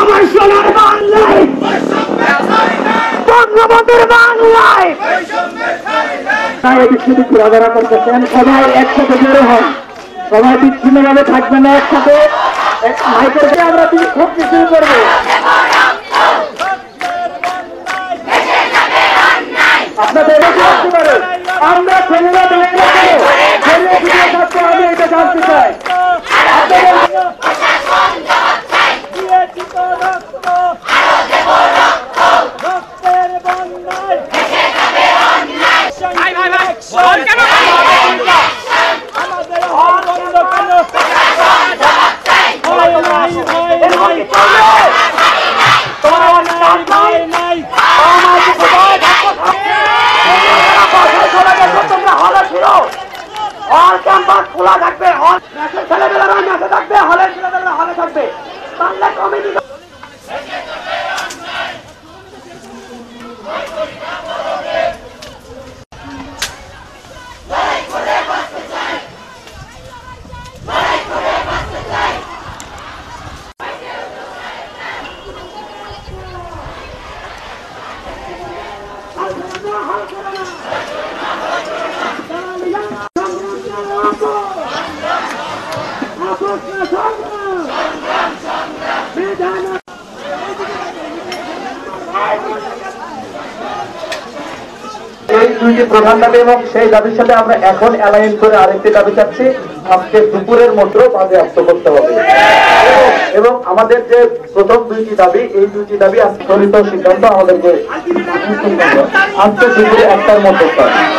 আমার সোনার বাংলায় বঙ্গবন্ধুর বাংলায় ঘোরাফেরা করতেছেন। সবাই একসাথে বেরো হন, সবাই বিচ্ছিন্নভাবে থাকবে না, একসাথে মাইকের আমরা খুব কিছু করবো। আপনাদের আমরা ছেলেরা আমি এটা জানতে চাই। খোলা থাকবে, ছেলেমেয়েরা মেসে থাকবে, হলের ছেলেমেয়েরা হলে থাকবে। বাংলা কমিটি এই দুইটি প্রধান দাবি এবং সেই দাবির সাথে আমরা এখন অ্যালাইন করে আরেকটি দাবি চাচ্ছি, আজকে দুপুরের মধ্যে বাজেয়াপ্ত করতে হবে এবং আমাদের যে প্রথম দুইটি দাবি, এই দুইটি দাবি আজকে সিদ্ধান্ত আমাদেরকে আজকে দুপুরে 1টার মধ্যে